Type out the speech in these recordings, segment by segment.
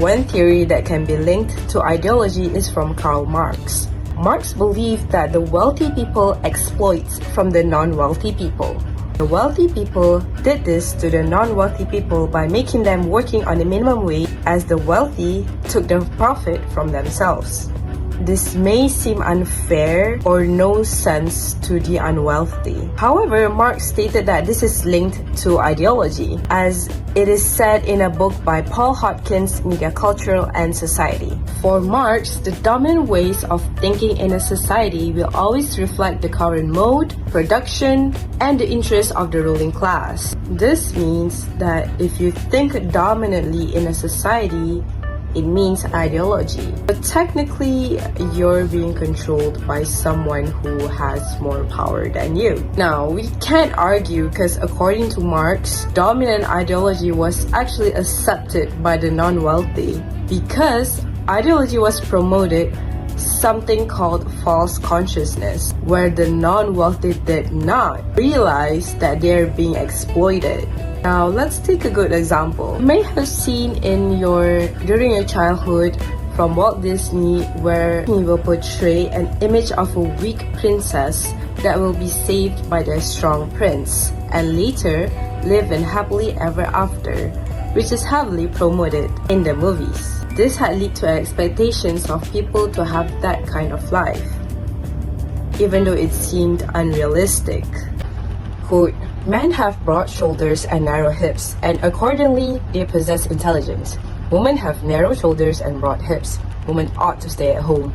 One theory that can be linked to ideology is from Karl Marx. Marx believed that the wealthy people exploit from the non-wealthy people. The wealthy people did this to the non-wealthy people by making them working on the minimum wage, as the wealthy took the profit from themselves. This may seem unfair or no sense to the unwealthy. However, Marx stated that this is linked to ideology, as it is said in a book by Paul Hodgkins, Media, Cultural and Society. For Marx, the dominant ways of thinking in a society will always reflect the current mode, production, and the interests of the ruling class. This means that if you think dominantly in a society, it means ideology. But technically, you're being controlled by someone who has more power than you. Now, we can't argue because according to Marx, dominant ideology was actually accepted by the non-wealthy because ideology was promoted something called false consciousness, where the non-wealthy did not realize that they're being exploited. Now, let's take a good example. You may have seen during your childhood from Walt Disney, where he will portray an image of a weak princess that will be saved by the strong prince, and later live in happily ever after, which is heavily promoted in the movies. This had led to expectations of people to have that kind of life, even though it seemed unrealistic. Quote, "Men have broad shoulders and narrow hips, and accordingly, they possess intelligence. Women have narrow shoulders and broad hips. Women ought to stay at home.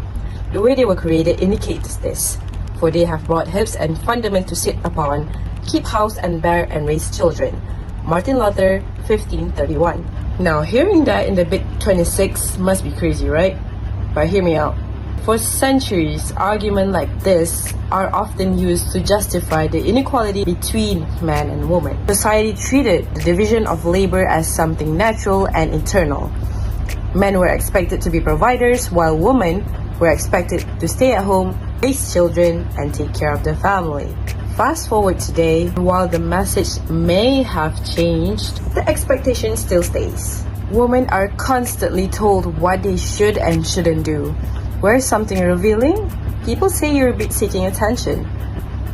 The way they were created indicates this, for they have broad hips and fundament to sit upon, keep house and bear and raise children." Martin Luther, 1531. Now, hearing that in the bit 26 must be crazy, right? But hear me out. For centuries, arguments like this are often used to justify the inequality between man and woman. Society treated the division of labor as something natural and eternal. Men were expected to be providers, while women were expected to stay at home, raise children, and take care of the family. Fast forward today, while the message may have changed, the expectation still stays. Women are constantly told what they should and shouldn't do. Wear something revealing? People say you're a bit seeking attention.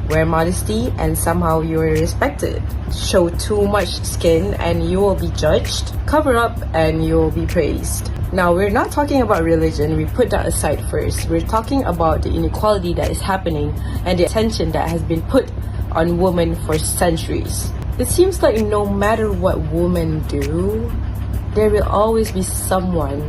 Wear modesty and somehow you're respected. Show too much skin and you will be judged. Cover up and you will be praised. Now, we're not talking about religion, we put that aside first. We're talking about the inequality that is happening and the attention that has been put on women for centuries. It seems like no matter what women do, there will always be someone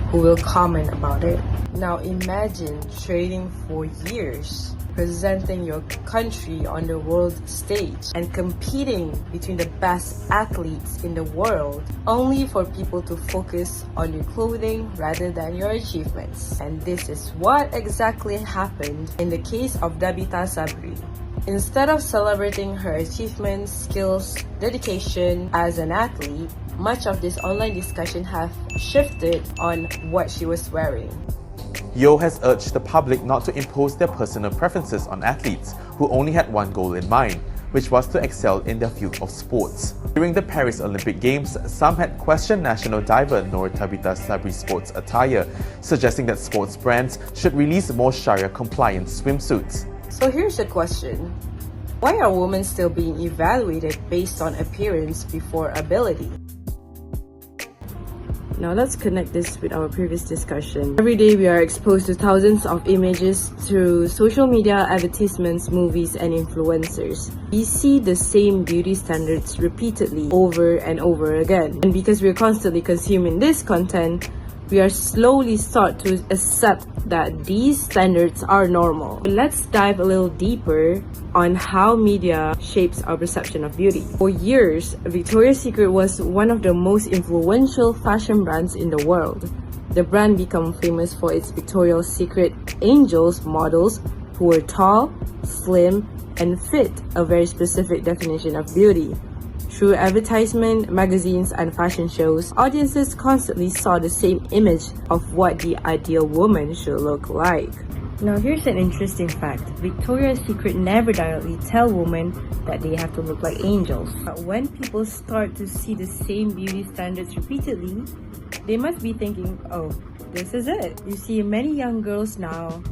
who will comment about it. Now imagine training for years, presenting your country on the world stage and competing between the best athletes in the world, only for people to focus on your clothing rather than your achievements. And this is what exactly happened in the case of Dabita Sabri. Instead of celebrating her achievements, skills, dedication as an athlete, much of this online discussion have shifted on what she was wearing. Yo has urged the public not to impose their personal preferences on athletes who only had one goal in mind, which was to excel in their field of sports. During the Paris Olympic Games, some had questioned national diver Noor Tabita Sabri's sports attire, suggesting that sports brands should release more Sharia-compliant swimsuits. So here's the question. Why are women still being evaluated based on appearance before ability? Now let's connect this with our previous discussion. Every day we are exposed to thousands of images through social media, advertisements, movies, and influencers. We see the same beauty standards repeatedly over and over again. And because we're constantly consuming this content, we are slowly start to accept that these standards are normal. Let's dive a little deeper on how media shapes our perception of beauty. For years, Victoria's Secret was one of the most influential fashion brands in the world. The brand became famous for its Victoria's Secret Angels models who were tall, slim, and fit a very specific definition of beauty. Through advertisement, magazines, and fashion shows, audiences constantly saw the same image of what the ideal woman should look like. Now here's an interesting fact. Victoria's Secret never directly tell women that they have to look like angels. But when people start to see the same beauty standards repeatedly, They must be thinking, oh, this is it. You see, many young girls now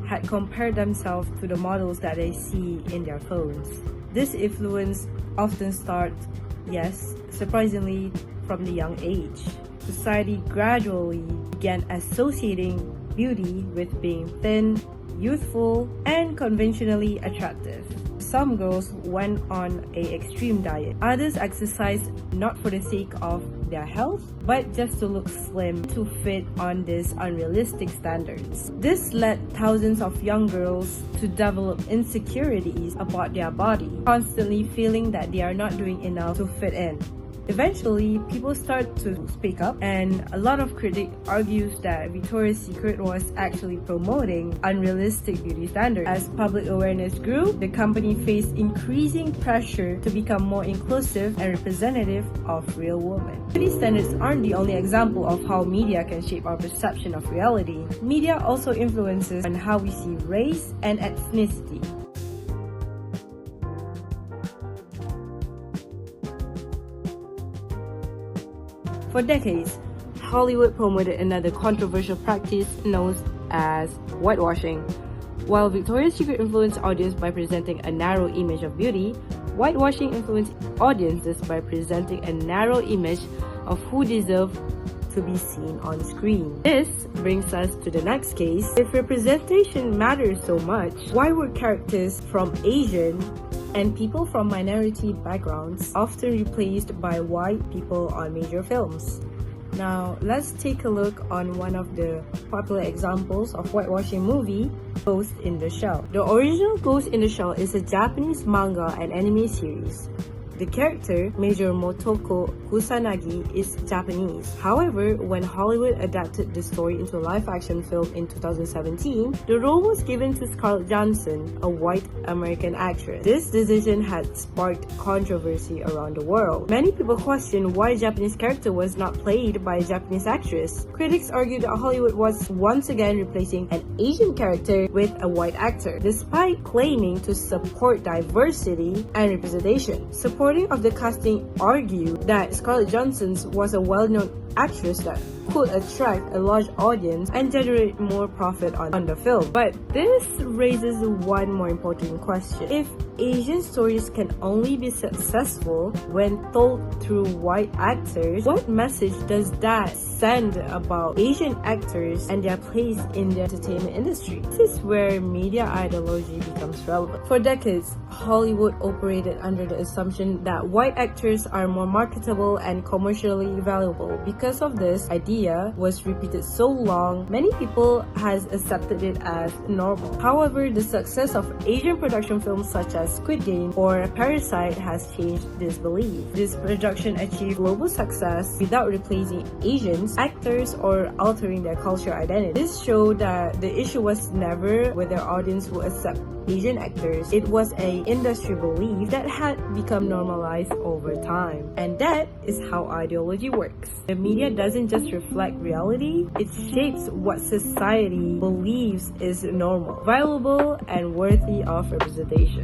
had compared themselves to the models that they see in their phones. This influence often starts, yes, surprisingly, from the young age. Society gradually began associating beauty with being thin, youthful, and conventionally attractive. Some girls went on an extreme diet. Others exercised not for the sake of their health, but just to look slim to fit on these unrealistic standards. This led thousands of young girls to develop insecurities about their body, constantly feeling that they are not doing enough to fit in. Eventually, people start to speak up, and a lot of critics argues that Victoria's Secret was actually promoting unrealistic beauty standards. As public awareness grew, the company faced increasing pressure to become more inclusive and representative of real women. Beauty standards aren't the only example of how media can shape our perception of reality. Media also influences on how we see race and ethnicity. For decades, Hollywood promoted another controversial practice known as whitewashing. While Victoria's Secret influenced audience by presenting a narrow image of beauty, whitewashing influenced audiences by presenting a narrow image of who deserve to be seen on screen. This brings us to the next case. If representation matters so much, why were characters from Asian and people from minority backgrounds often replaced by white people on major films? Now, let's take a look on one of the popular examples of whitewashing movie, Ghost in the Shell. The original Ghost in the Shell is a Japanese manga and anime series. The character, Major Motoko Kusanagi, is Japanese. However, when Hollywood adapted the story into a live-action film in 2017, the role was given to Scarlett Johansson, a white American actress. This decision had sparked controversy around the world. Many people questioned why a Japanese character was not played by a Japanese actress. Critics argued that Hollywood was once again replacing an Asian character with a white actor, despite claiming to support diversity and representation. Supporting of the casting argued that Scarlett Johansson was a well-known actress that could attract a large audience and generate more profit on the film. But this raises one more important question. If Asian stories can only be successful when told through white actors, what message does that send about Asian actors and their place in the entertainment industry? This is where media ideology becomes relevant. For decades, Hollywood operated under the assumption that white actors are more marketable and commercially valuable. Because of this idea was repeated so long, many people has accepted it as normal. However, the success of Asian production films such as Squid Game or Parasite has changed this belief. This production achieved global success without replacing Asians actors or altering their cultural identity. This showed that the issue was never whether audience would accept Asian actors. It was an industry belief that had become normalized over time. And that is how ideology works. The media doesn't just reflect reality, it shapes what society believes is normal, valuable, and worthy of representation.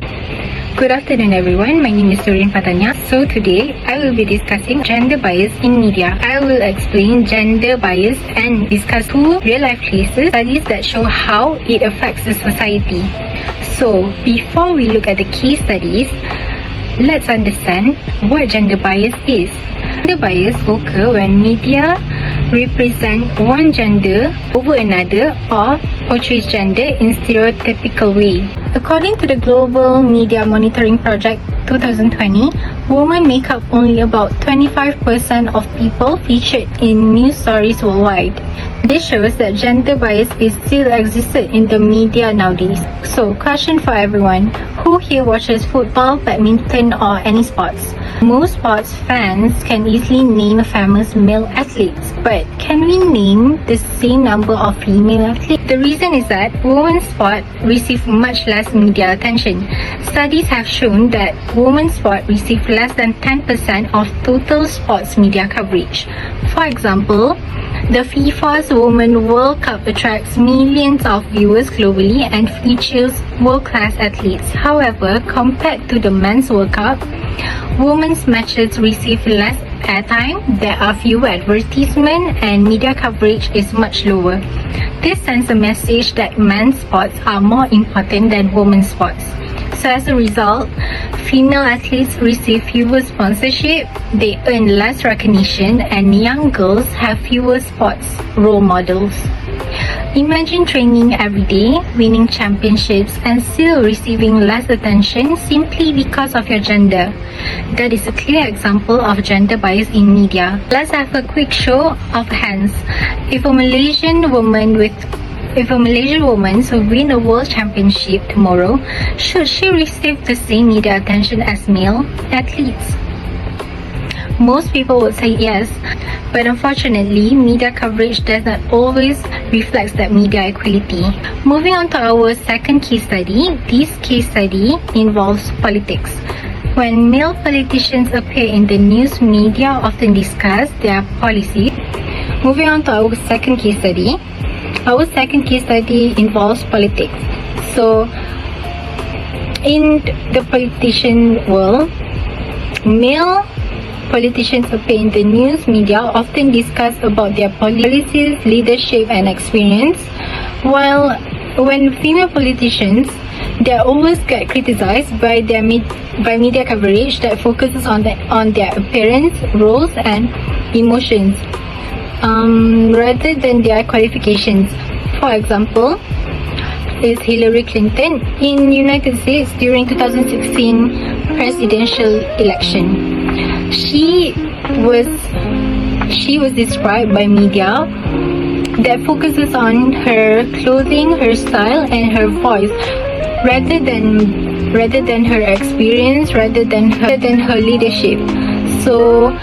Good afternoon everyone, my name is Surin Fatanya. So today, I will be discussing gender bias in media. I will explain gender bias and discuss two real-life cases, studies that show how it affects the society. So, before we look at the case studies, let's understand what gender bias is. Gender bias occurs when media represent one gender over another or portrays gender in stereotypical way. According to the Global Media Monitoring Project 2020, women make up only about 25% of people featured in news stories worldwide. This shows that gender bias is still existed in the media nowadays. So, question for everyone, who here watches football, badminton or any sports? Most sports fans can easily name famous male athletes, but can we name the same number of female athletes? The reason is that women's sport receive much less media attention. Studies have shown that women's sport receive less than 10% of total sports media coverage. For example, the FIFA's Women's World Cup attracts millions of viewers globally and features world-class athletes. However, compared to the Men's World Cup, women's matches receive less airtime, there are fewer advertisements, and media coverage is much lower. This sends a message that men's sports are more important than women's sports. So as a result, female athletes receive fewer sponsorship, they earn less recognition, and young girls have fewer sports role models. Imagine training every day, winning championships, and still receiving less attention simply because of your gender. That is a clear example of gender bias in media. Let's have a quick show of hands. If a Malaysian woman who win a world championship tomorrow, should she receive the same media attention as male athletes? Most people would say yes, but unfortunately, media coverage does not always reflect that media equality. Moving on to our second case study, this case study involves politics. When male politicians appear in the news, media often discuss their policies. Moving on to our second case study. Our second case study involves politics. So, in the politician world, male politicians appear in the news media often discuss about their policies, leadership, and experience, while when female politicians, they always get criticized by media coverage that focuses on their appearance, roles, and emotions, rather than their qualifications. For example, is Hillary Clinton in United States during 2016 presidential election. She was described by media that focuses on her clothing, her style, and her voice, rather than her experience, rather than her leadership. So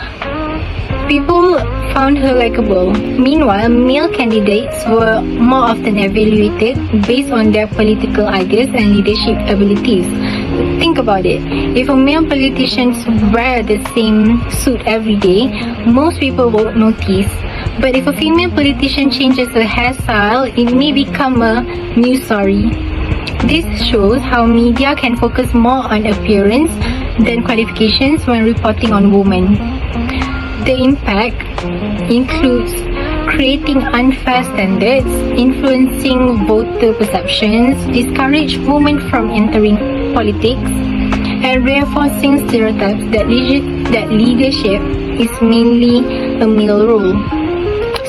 people found her likable. Meanwhile, male candidates were more often evaluated based on their political ideas and leadership abilities. Think about it. If a male politician wear the same suit every day, most people won't notice. But if a female politician changes her hairstyle, it may become a news story. This shows how media can focus more on appearance than qualifications when reporting on women. The impact includes creating unfair standards, influencing voter perceptions, discourage women from entering politics, and reinforcing stereotypes that leadership is mainly a male role.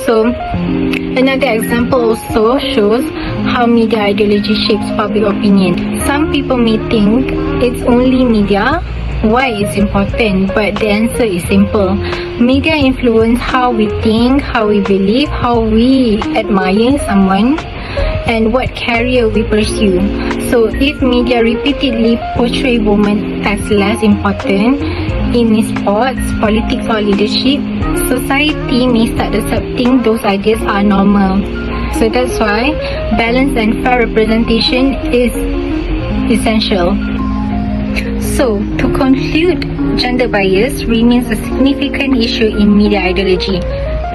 So, another example also shows how media ideology shapes public opinion. Some people may think it's only media why it's important, but the answer is simple. Media influence how we think, how we believe, how we admire someone, and what career we pursue. So if media repeatedly portray women as less important in sports, politics, or leadership, society may start accepting those ideas are normal. So that's why balanced and fair representation is essential. So, to conclude, gender bias remains a significant issue in media ideology.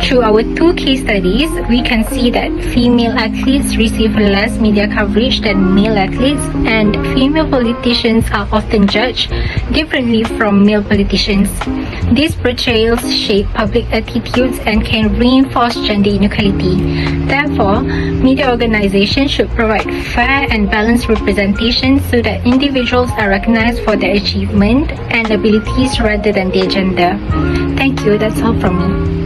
Through our two case studies, we can see that female athletes receive less media coverage than male athletes, and female politicians are often judged differently from male politicians. These portrayals shape public attitudes and can reinforce gender inequality. Therefore, media organizations should provide fair and balanced representation so that individuals are recognized for their achievement and abilities rather than their gender. Thank you, that's all from me.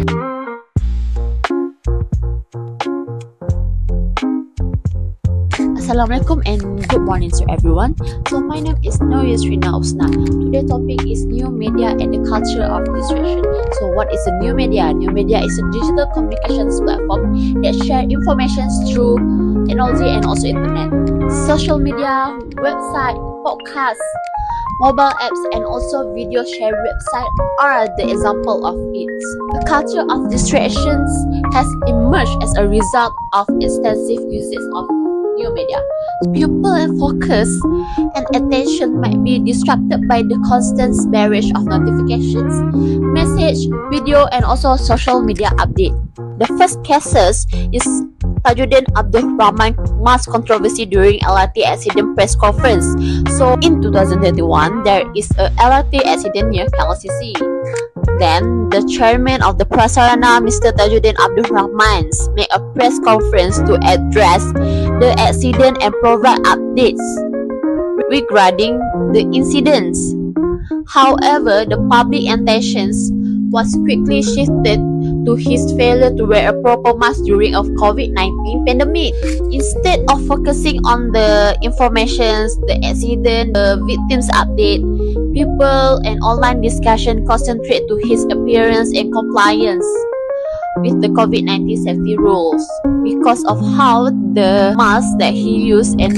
Assalamualaikum and good morning to everyone. So my name is Rina Usna. Today's topic is new media and the culture of distraction. So what is a new media? New media is a digital communications platform that share information through technology and also internet. Social media, website, podcasts, mobile apps, and also video share website are the example of it. The culture of distractions has emerged as a result of extensive uses of new media. Pupil focus and attention might be disrupted by the constant barrage of notifications, message, video, and also social media update. The first cases is Tajuddin Abdul Rahman mass controversy during LRT accident press conference. So in 2021, there is a LRT accident near KLCC. Then, the chairman of the Prasarana, Mr. Tajuddin Abdul Rahman, made a press conference to address the accident and provide updates regarding the incidents. However, the public attentions was quickly shifted to his failure to wear a proper mask during a COVID-19 pandemic. Instead of focusing on the informations, the accident, the victims update, people and online discussion concentrate to his appearance and compliance with the COVID-19 safety rules because of how the masks that he used and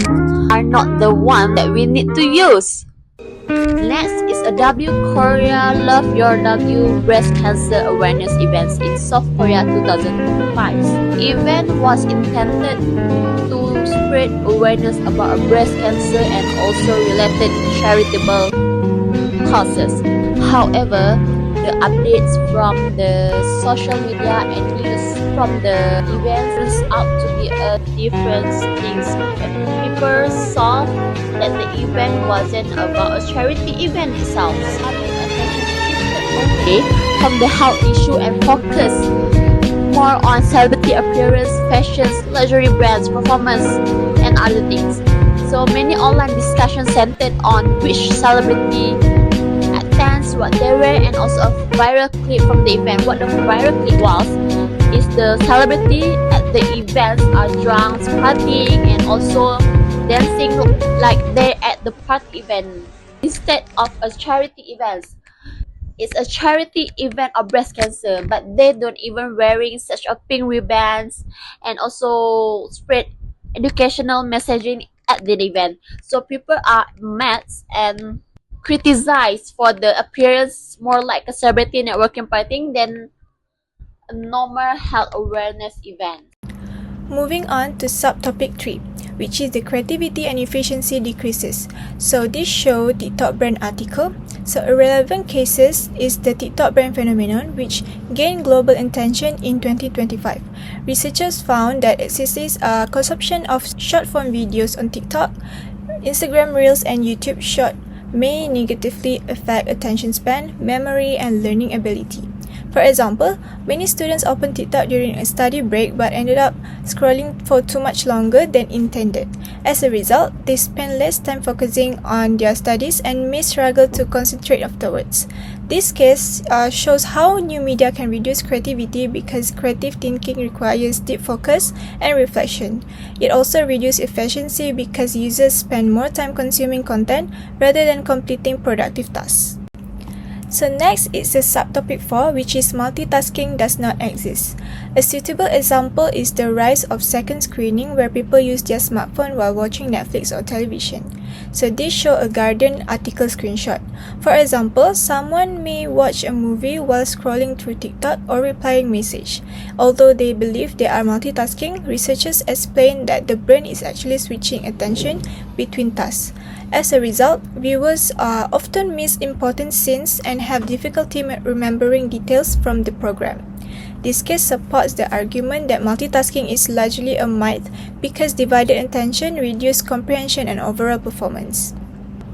are not the one that we need to use. Next is a W Korea Love Your W Breast Cancer Awareness Events in South Korea 2005. Event was intended to spread awareness about breast cancer and also related charitable causes. However, the updates from the social media and news from the event turns out to be a different things. People saw that the event wasn't about a charity event itself. Public attention shifted away from the health issue and focused more on celebrity appearance, fashions, luxury brands, performance, and other things. So many online discussions centered on which celebrity attends, what they wear, and also a viral clip from the event. What the viral clip was is the celebrity at the events are drunk, partying, and also dancing like they're at the party event instead of a charity event. It's a charity event of breast cancer, but they don't even wearing such a pink ribbons and also spread educational messaging at the event. So people are mad and criticized for the appearance more like a celebrity networking party than a normal health awareness event. Moving on to subtopic 3, which is the creativity and efficiency decreases. So this show TikTok brand article. So a relevant cases is the TikTok brand phenomenon, which gained global attention in 2025. Researchers found that excessive consumption of short-form videos on TikTok, Instagram Reels, and YouTube Short may negatively affect attention span, memory, and learning ability. For example, many students opened TikTok during a study break but ended up scrolling for too much longer than intended. As a result, they spend less time focusing on their studies and may struggle to concentrate afterwards. This case shows how new media can reduce creativity because creative thinking requires deep focus and reflection. It also reduces efficiency because users spend more time consuming content rather than completing productive tasks. So next is the subtopic 4, which is multitasking does not exist. A suitable example is the rise of second screening where people use their smartphone while watching Netflix or television. So this shows a Guardian article screenshot. For example, someone may watch a movie while scrolling through TikTok or replying message. Although they believe they are multitasking, researchers explain that the brain is actually switching attention between tasks. As a result, viewers often miss important scenes and have difficulty remembering details from the program. This case supports the argument that multitasking is largely a myth because divided attention reduces comprehension and overall performance.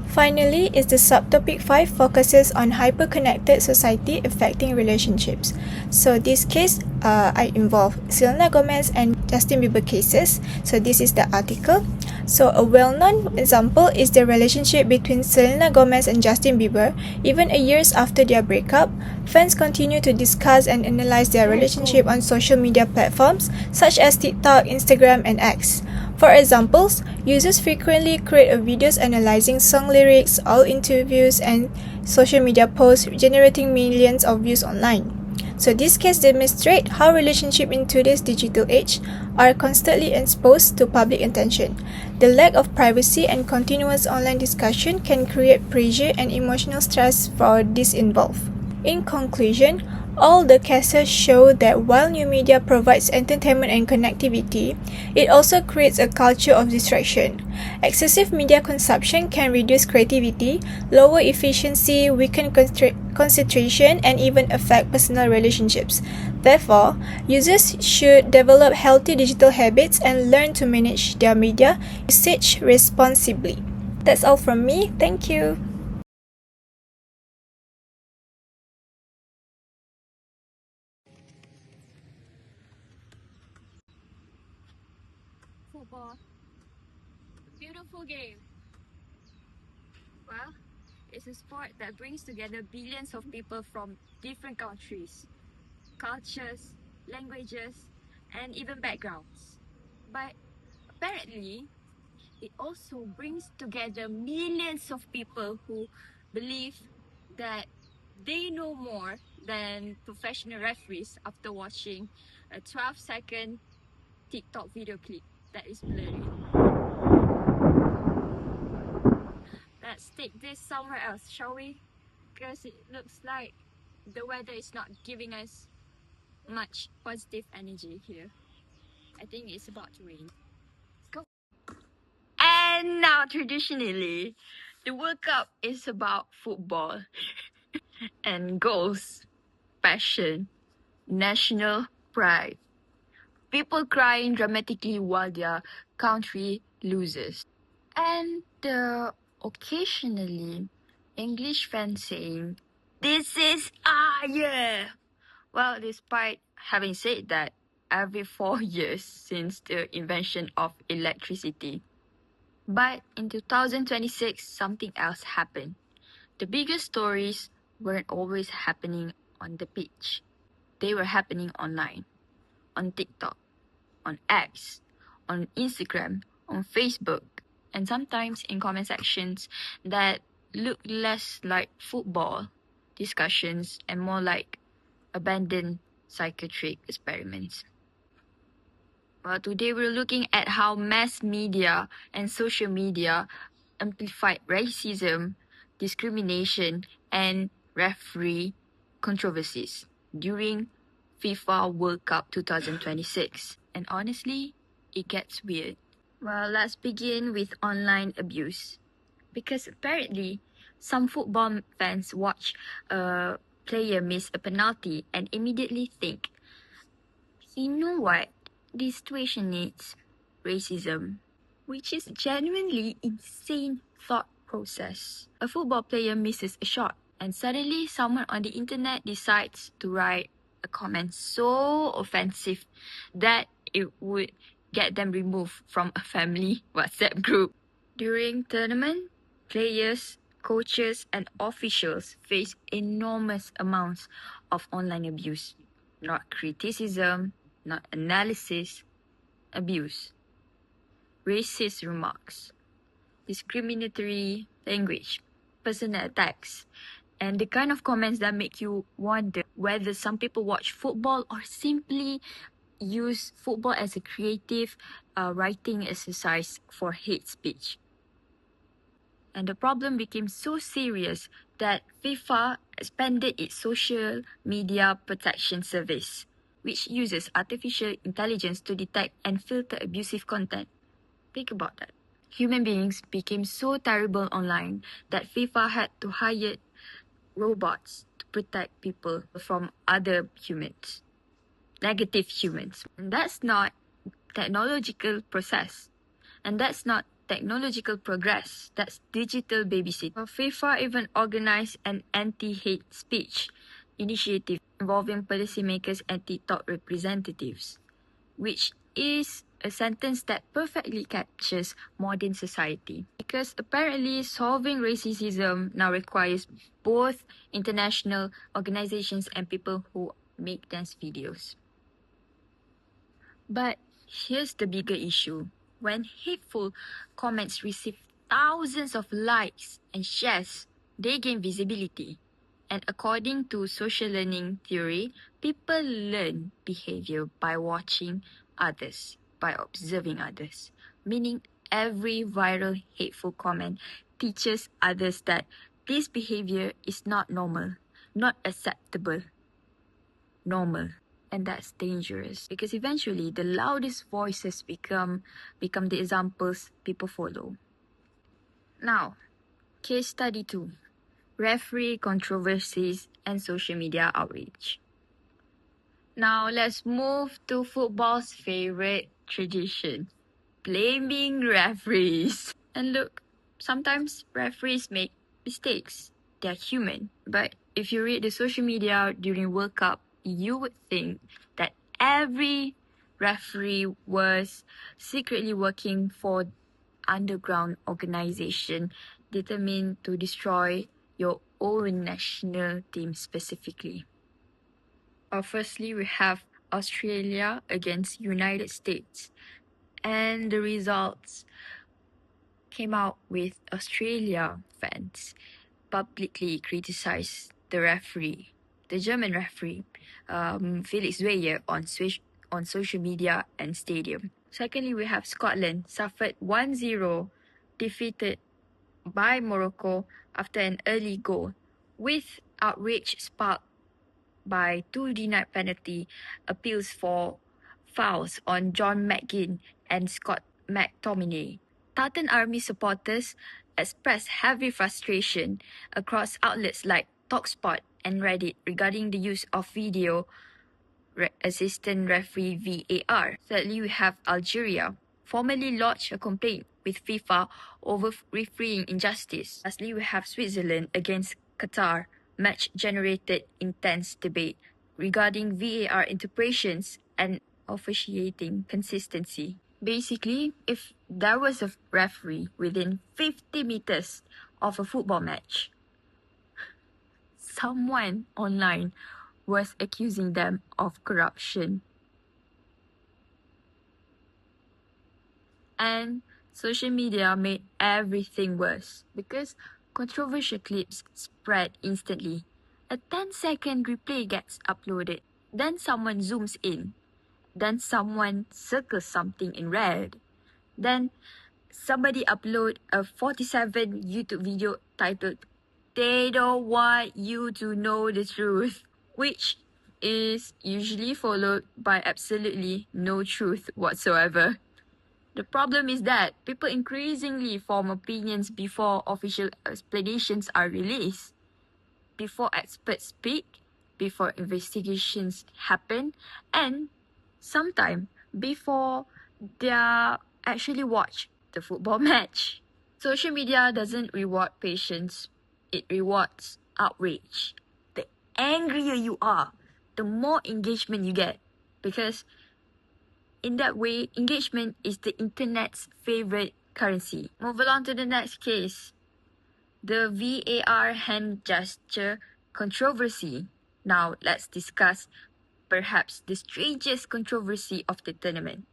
Finally, is the subtopic 5 focuses on hyper-connected society affecting relationships. So this case I involve Selena Gomez and Justin Bieber cases. So this is the article. So a well-known example is the relationship between Selena Gomez and Justin Bieber. Even years after their breakup, fans continue to discuss and analyze their relationship on social media platforms such as TikTok, Instagram, and X. For examples, users frequently create videos analyzing song lyrics, all interviews, and social media posts, generating millions of views online. So this case demonstrates how relationships in today's digital age are constantly exposed to public attention. The lack of privacy and continuous online discussion can create pressure and emotional stress for those involved. In conclusion, all the cases show that while new media provides entertainment and connectivity, it also creates a culture of distraction. Excessive media consumption can reduce creativity, lower efficiency, weaken concentration, and even affect personal relationships. Therefore, users should develop healthy digital habits and learn to manage their media usage responsibly. That's all from me. Thank you. football? Beautiful game. Well, it's a sport that brings together billions of people from different countries, cultures, languages, and even backgrounds. But apparently, it also brings together millions of people who believe that they know more than professional referees after watching a 12-second TikTok video clip that is blurry. Let's take this somewhere else, shall we? Because it looks like the weather is not giving us much positive energy here. I think it's about to rain. Let's go. And now, traditionally, the World Cup is about football and goals, passion, national pride. People crying dramatically while their country loses. And occasionally, English fans saying, "This is our year." Well, despite having said that, every 4 years since the invention of electricity. But in 2026, something else happened. The biggest stories weren't always happening on the pitch. They were happening online, on TikTok, on X, on Instagram, on Facebook, and sometimes in comment sections that look less like football discussions and more like abandoned psychiatric experiments. Well, today we're looking at how mass media and social media amplified racism, discrimination, and referee controversies during FIFA World Cup 2026. And honestly, it gets weird. Well, let's begin with online abuse. Because apparently, some football fans watch a player miss a penalty and immediately think, you know what? This situation needs racism, which is genuinely insane thought process. A football player misses a shot and suddenly someone on the internet decides to write a comment so offensive that it would get them removed from a family WhatsApp group. During tournament, players, coaches, and officials face enormous amounts of online abuse. Not criticism, not analysis, abuse. Racist remarks, discriminatory language, personal attacks, and the kind of comments that make you wonder whether some people watch football or simply use football as a creative writing exercise for hate speech. And the problem became so serious that FIFA expanded its social media protection service, which uses artificial intelligence to detect and filter abusive content. Think about that. Human beings became so terrible online that FIFA had to hire robots to protect people from other humans, negative humans. And that's not technological process. And that's not technological progress. That's digital babysitting. FIFA even organized an anti-hate speech initiative involving policymakers and TikTok representatives, which is a sentence that perfectly captures modern society. Because apparently solving racism now requires both international organizations and people who make dance videos. But here's the bigger issue. When hateful comments receive thousands of likes and shares, they gain visibility. And according to social learning theory, people learn behavior by watching others, by observing others. Meaning every viral hateful comment teaches others that this behavior is not normal, not acceptable, normal. And that's dangerous because eventually the loudest voices become the examples people follow. Now, case study 2. Referee controversies and social media outrage. Now, let's move to football's favorite tradition, blaming referees. And look, sometimes referees make mistakes. They're human. But if you read the social media during World Cup, you would think that every referee was secretly working for underground organization determined to destroy your own national team specifically. Firstly, we have Australia against United States, and the results came out with Australia fans publicly criticized the referee, the German referee, Felix Weyer, on social media and stadium. Secondly, we have Scotland suffered 1-0, defeated by Morocco after an early goal, with outrage sparked by 2 denied penalty appeals for fouls on John McGinn and Scott McTominay. Tartan Army supporters expressed heavy frustration across outlets like TalkSpot and Reddit regarding the use of video assistant referee VAR. Thirdly, we have Algeria, formally lodged a complaint with FIFA over refereeing injustice. Lastly, we have Switzerland against Qatar. Match generated intense debate regarding VAR interpretations and officiating consistency. Basically, if there was a referee within 50 meters of a football match, someone online was accusing them of corruption. And social media made everything worse because controversial clips spread instantly. A 10-second replay gets uploaded, then someone zooms in, then someone circles something in red, then somebody upload a 47 YouTube video titled "They Don't Want You to Know the Truth," which is usually followed by absolutely no truth whatsoever. The problem is that people increasingly form opinions before official explanations are released, before experts speak, before investigations happen, and sometimes before they actually watch the football match. Social media doesn't reward patience, it rewards outrage. The angrier you are, the more engagement you get, because in that way, engagement is the internet's favorite currency. Moving on to the next case, the VAR hand gesture controversy. Now let's discuss perhaps the strangest controversy of the tournament.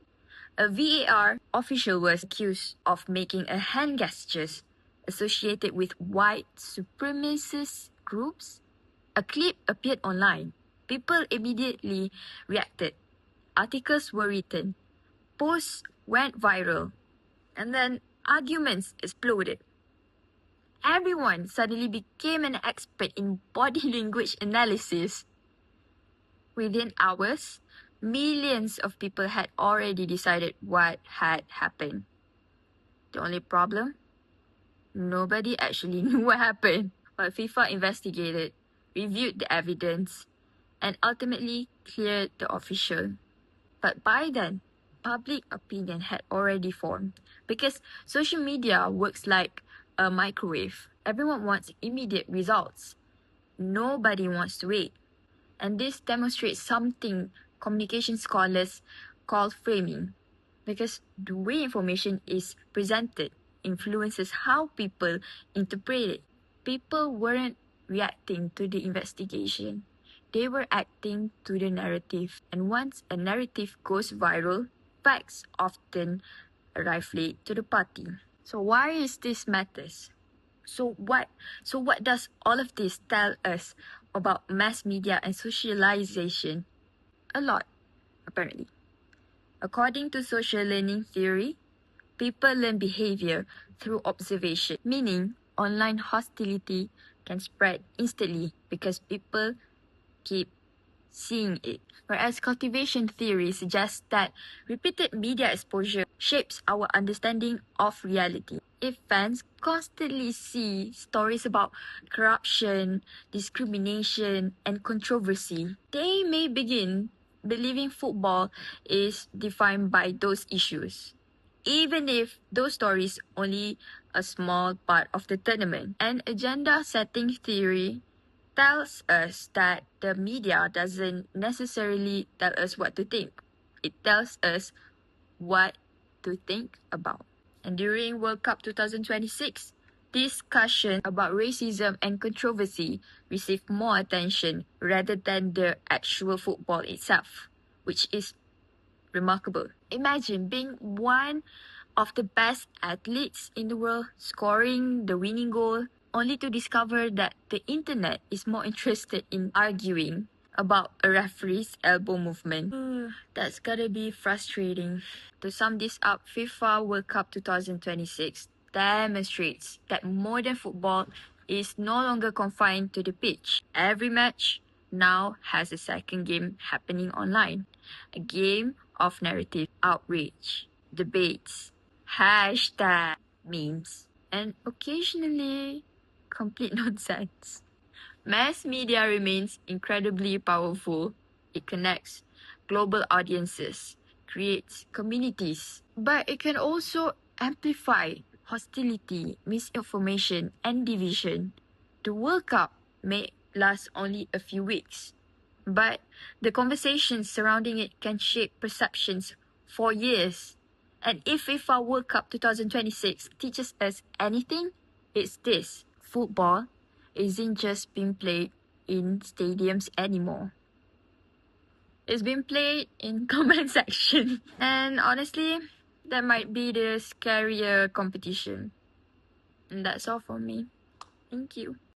A VAR official was accused of making a hand gestures associated with white supremacist groups. A clip appeared online. People immediately reacted. Articles were written. Posts went viral. And then arguments exploded. Everyone suddenly became an expert in body language analysis. Within hours, millions of people had already decided what had happened. The only problem? Nobody actually knew what happened. But FIFA investigated, reviewed the evidence, and ultimately cleared the official. But by then, public opinion had already formed. Because social media works like a microwave. Everyone wants immediate results. Nobody wants to wait. And this demonstrates something communication scholars call framing. Because the way information is presented influences how people interpret it. People weren't reacting to the investigation. They were acting to the narrative. And once a narrative goes viral, facts often arrive late to the party. So why is this matters? So what does all of this tell us about mass media and socialization? A lot, apparently. According to social learning theory, people learn behavior through observation, meaning online hostility can spread instantly because people keep seeing it. Whereas cultivation theory suggests that repeated media exposure shapes our understanding of reality. If fans constantly see stories about corruption, discrimination, and controversy, they may begin believing football is defined by those issues, even if those stories only a small part of the tournament. And agenda setting theory tells us that the media doesn't necessarily tell us what to think. It tells us what to think about. And during World Cup 2026, discussion about racism and controversy received more attention rather than the actual football itself, which is remarkable. Imagine being one of the best athletes in the world, scoring the winning goal, only to discover that the internet is more interested in arguing about a referee's elbow movement. That's gotta be frustrating. To sum this up, FIFA World Cup 2026 demonstrates that modern football is no longer confined to the pitch. Every match now has a second game happening online. A game of narrative, outrage, debates, hashtag, memes, and occasionally complete nonsense. Mass media remains incredibly powerful. It connects global audiences, creates communities, but it can also amplify hostility, misinformation, and division. The World Cup may last only a few weeks, but the conversations surrounding it can shape perceptions for years. And if FIFA World Cup 2026 teaches us anything, it's this: football isn't just being played in stadiums anymore. It's being played in comment section. And honestly, that might be the scarier competition. And that's all for me. Thank you.